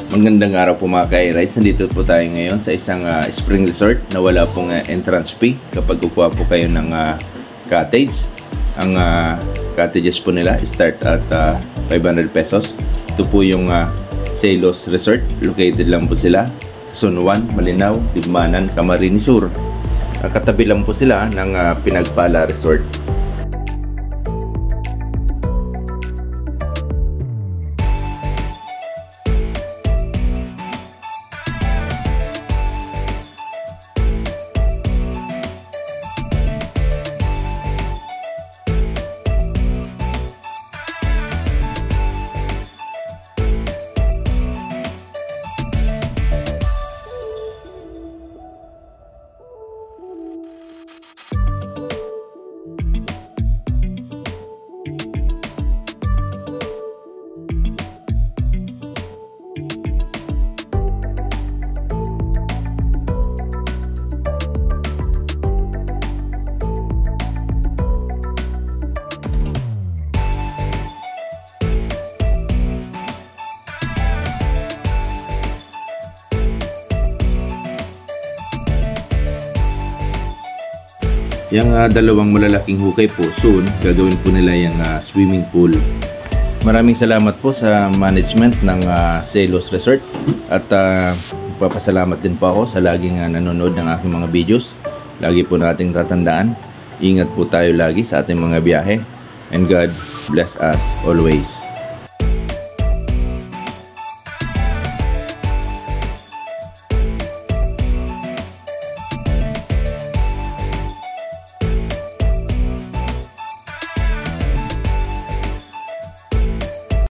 Magandang araw po mga ka-rice. Nandito po tayo ngayon sa isang spring resort na wala pong entrance fee kapag kukuha po kayo ng cottage. Ang cottages po nila start at 500 pesos. Ito po yung Celos Resort. Located lang po sila Zone 1, Malinaw, Digmanan, Camarines Sur. Katabi lang po sila ng Pinagpala Resort. Yung dalawang malalaking hukay po, soon gagawin po nila yung swimming pool. Maraming salamat po sa management ng Celos Resort at papasalamat din po ako sa laging nanonood ng aking mga videos. Lagi po nating tatandaan, ingat po tayo lagi sa ating mga biyahe, and God bless us always.